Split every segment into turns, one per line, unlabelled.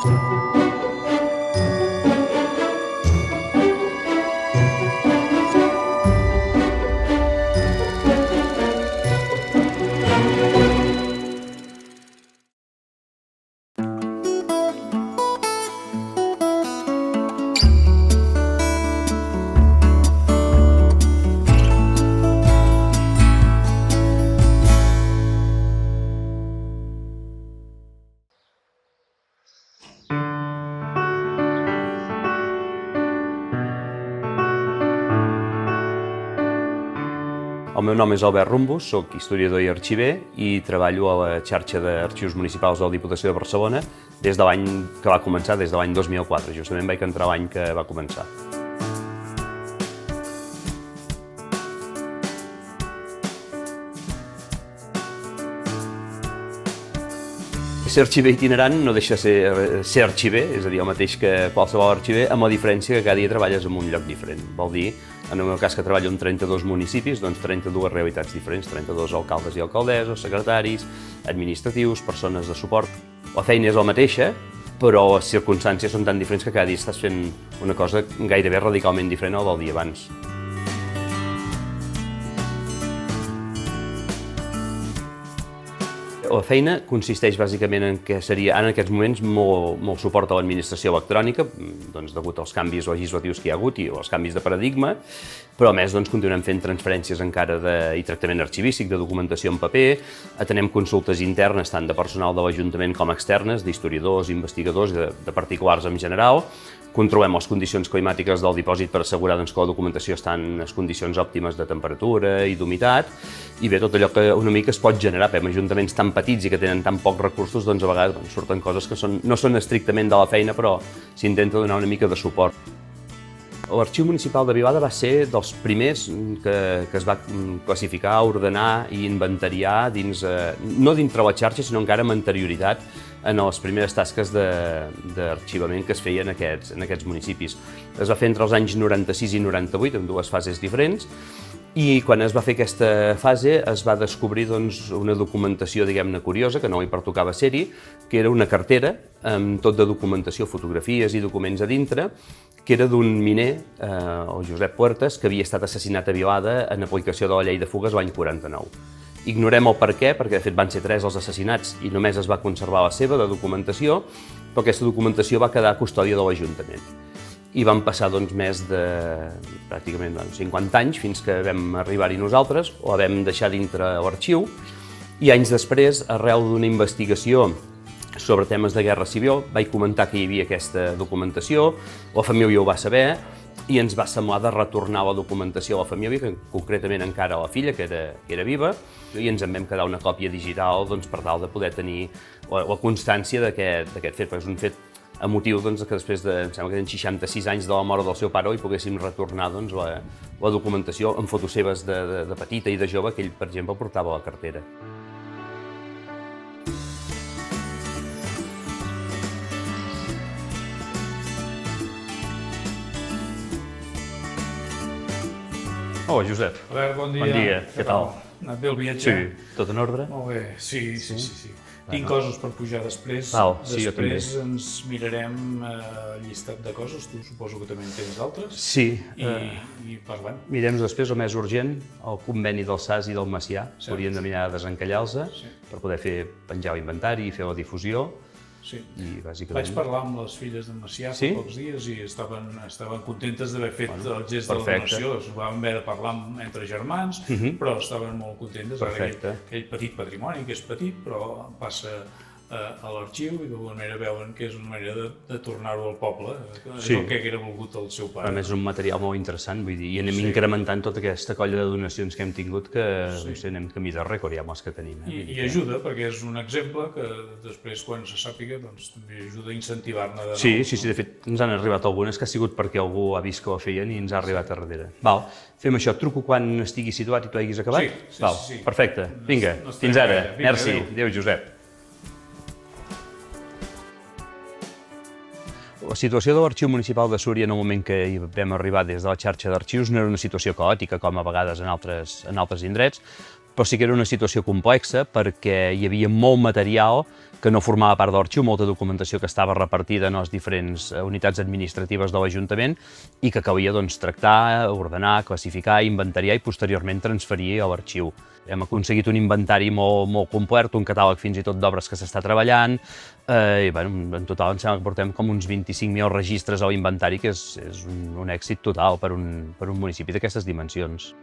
El meu nom és Albert Rumbus, soc historiador i arxiver i treballo a la xarxa d'arxius municipals de la Diputació de Barcelona des de l'any que va començar, des de l'any 2004. Justament vaig entrar l'any que va començar. Ser arxiver itinerant no deixa de ser arxiver, és a dir, el mateix que qualsevol arxiver, amb la diferència que cada dia treballes en un lloc diferent. Vol dir, en el meu cas que treballo en 32 municipis, doncs 32 realitats diferents, 32 alcaldes i alcaldesses, secretaris, administratius, persones de suport. La feina és la mateixa, però les circumstàncies són tan diferents que cada dia estàs fent una cosa gairebé radicalment diferent al del dia abans. La feina consisteix bàsicament en que seria en aquests moments molt suport a l'administració electrònica, doncs, degut als canvis legislatius que hi ha hagut i als canvis de paradigma, però a més doncs, continuem fent transferències encara i tractament arxivístic, de documentació en paper, atenem consultes internes tant de personal de l'Ajuntament com externes, d'historiadors, investigadors i de particulars en general. Controlem les condicions climàtiques del dipòsit per assegurar doncs, que la documentació està en les condicions òptimes de temperatura i d'humitat, i bé, tot allò que una mica es pot generar amb ajuntaments tan petits i que tenen tan pocs recursos, doncs a vegades surten coses que no són estrictament de la feina, però s'intenta donar una mica de suport. L'Arxiu Municipal de Vilada va ser dels primers que es va classificar, ordenar i inventariar no dintre la xarxa, sinó encara amb anterioritat en les primeres tasques d'arxivament que es feien en aquests municipis. Es va fer entre els anys 96 i 98, en dues fases diferents, i quan es va fer aquesta fase es va descobrir una documentació, diguem-ne, curiosa, que no li pertocava ser-hi, que era una cartera amb tot de documentació, fotografies i documents a dintre, que era d'un miner, el Josep Puertas, que havia estat assassinat a Vilada en aplicació de la llei de fugues l'any 49. Ignorem el per què, perquè de fet van ser 3 els assassinats i només es va conservar la seva de documentació, però aquesta documentació va quedar a custòdia de l'Ajuntament. I van passar més de pràcticament 50 anys fins que vam arribar-hi nosaltres, o la vam deixar dintre l'arxiu, i anys després, arrel d'una investigació sobre temes de guerra civil, vaig comentar que hi havia aquesta documentació, la família ho va saber, i ens va semblar de retornar la documentació a la família, que concretament encara a la filla, que era viva, i ens en vam quedar una còpia digital per tal de poder tenir la constància d'aquest fet, perquè és un fet emotiu que després de, em sembla que eren 66 anys de la mort del seu pare, hi poguéssim retornar la documentació amb fotos seves de petita i de jove que ell, per exemple, portava a la cartera. Hola, Josep.
Albert, bon dia.
Bon dia, què tal?
Ha anat bé el viatge?
Sí, tot en ordre?
Molt bé, sí. Tinc coses per pujar després.
Sí, jo també.
Després ens mirarem el llistat de coses, tu suposo que també en tens d'altres.
Sí.
I parlem.
Mirem després el més urgent, el conveni del SAS i del Macià. Hauríem de mirar de desencallar-los per poder penjar l'inventari i fer la difusió.
Sí.
Vaig
parlar amb les filles d'en Macià fa pocs dies i estaven contentes d'haver fet el gest de la donació. Vam haver de parlar entre germans, però estaven molt contentes. Aquell petit patrimoni, que és petit, però passa a l'arxiu i d'alguna manera veuen que és una manera de tornar-ho al poble. És el que haguera volgut el seu pare.
A més, és un material molt interessant, vull dir, i anem incrementant tota aquesta colla de donacions que hem tingut, que anem camí de rècord ja amb els que tenim.
I ajuda, perquè és un exemple que després, quan se sàpiga, també ajuda a incentivar-ne de nou.
Sí, de fet, ens han arribat algunes que ha sigut perquè algú ha vist que ho feien i ens ha arribat a darrere. Val, fem això, truco quan estigui situat i tu hagis acabat?
Sí.
Perfecte, vinga, fins ara. Merci, adéu, Josep. La situació de l'Arxiu Municipal de Súria en el moment que hi vam arribar des de la xarxa d'arxius no era una situació caòtica, com a vegades en altres indrets, però sí que era una situació complexa perquè hi havia molt material que no formava part de l'arxiu, molta documentació que estava repartida en les diferents unitats administratives de l'Ajuntament i que calia tractar, ordenar, classificar, inventariar i posteriorment transferir a l'arxiu. Hem aconseguit un inventari molt complet, un catàleg fins i tot d'obres que s'està treballant, i en total em sembla que portem com uns 25.000 registres a l'inventari, que és un èxit total per un municipi d'aquestes dimensions.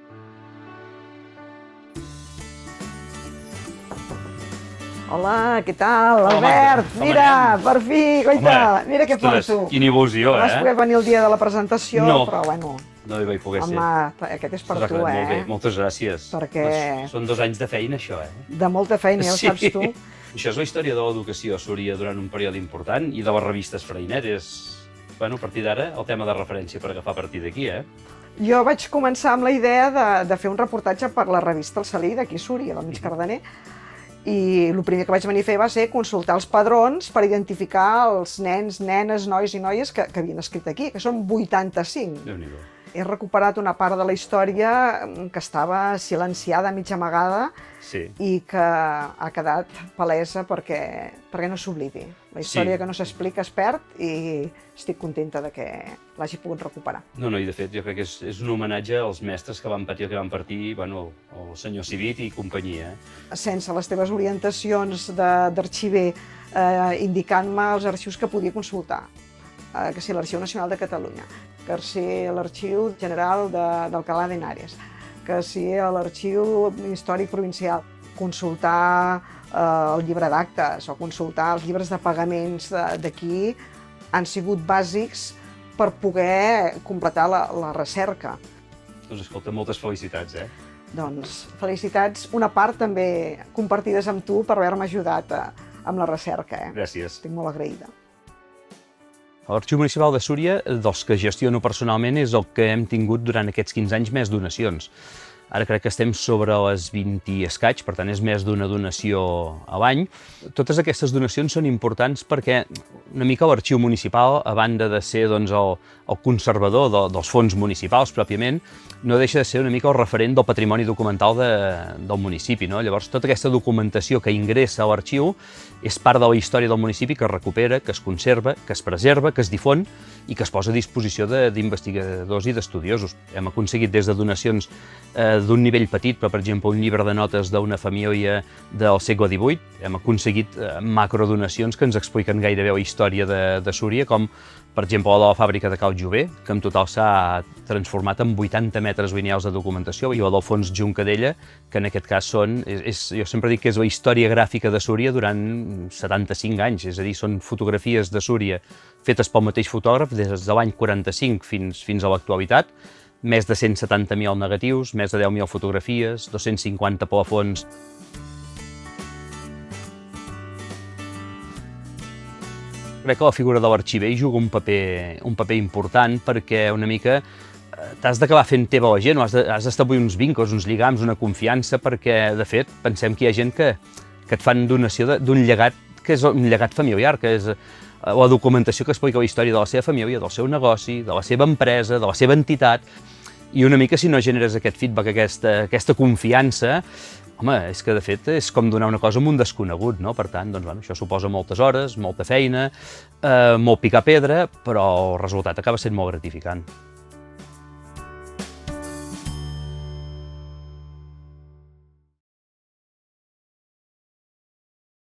Hola, què tal, Albert? Mira, per fi, coita, mira què porto.
Quina il·lusió,
No vas poder venir el dia de la presentació, però bueno.
No hi vaig poder ser.
Home, aquest és per tu,
Molt bé, moltes gràcies.
Perquè...
Són 2 anys de feina, això,
De molta feina, ja ho saps tu.
Això és la història de l'educació a Súria durant un període important i de les revistes freineres. A partir d'ara, el tema de referència per agafar a partir d'aquí,
Jo vaig començar amb la idea de fer un reportatge per la revista El Salí, d'aquí a Súria, del Mig Cardener, i el primer que vaig venir a fer va ser consultar els padrons per identificar els nens, nenes, nois i noies que havien escrit aquí, que són 85.
Déu-n'hi-do.
He recuperat una part de la història que estava silenciada, mig amagada, i que ha quedat palesa perquè no s'oblidi. La història que no s'explica es perd i estic contenta de que l'hagi pogut recuperar.
No, i de fet jo crec que és un homenatge als mestres que van patir el que van partir, el senyor Civit i companyia.
Sense les teves orientacions d'arxiver indicant-me els arxius que podia consultar, que si l'Arxiu Nacional de Catalunya, que si l'Arxiu General d'Alcalá de Henares, que si l'Arxiu Històric Provincial, consultar el llibre d'actes o consultar els llibres de pagaments d'aquí han sigut bàsics per poder completar la recerca.
Doncs escolta, moltes felicitats,
Doncs felicitats, una part també compartides amb tu per haver-me ajudat amb la recerca.
Gràcies.
Estic molt agraïda.
L'Arxiu Municipal de Súria, dels que gestiono personalment, és el que hem tingut durant aquests 15 anys més donacions. Ara crec que estem sobre les 20 i escaig, per tant és més d'una donació a l'any. Totes aquestes donacions són importants perquè una mica l'Arxiu Municipal, a banda de ser el conservador dels fons municipals pròpiament, no deixa de ser una mica el referent del patrimoni documental del municipi. Llavors, tota aquesta documentació que ingressa a l'arxiu és part de la història del municipi que es recupera, que es conserva, que es preserva, que es difon i que es posa a disposició d'investigadors i d'estudiosos. Hem aconseguit des de donacions d'un nivell petit, però per exemple un llibre de notes d'una família del segle XVIII, hem aconseguit macrodonacions que ens expliquen gairebé la història de Súria, com per exemple la de la fàbrica de Cal Jover, que en total s'ha transformat en 80 metres lineals de documentació, i la d'Alfons Juncadella, que en aquest cas jo sempre dic que és la història gràfica de Súria durant 75 anys, és a dir, són fotografies de Súria fetes pel mateix fotògraf des de l'any 45 fins a l'actualitat, més de 170.000 negatius, més de 10.000 fotografies, 250 plafons. Crec que la figura de l'arxiver juga un paper important perquè una mica t'has d'acabar fent teva la gent, o has d'establir uns vincles, uns lligams, una confiança, perquè, de fet, pensem que hi ha gent que et fan donació d'un llegat que és un llegat familiar, que és la documentació que explica la història de la seva família, del seu negoci, de la seva empresa, de la seva entitat, i una mica si no generes aquest feedback, aquesta confiança, home, és que de fet és com donar una cosa a un desconegut, no? Per tant, això suposa moltes hores, molta feina, molt picar pedra, però el resultat acaba sent molt gratificant.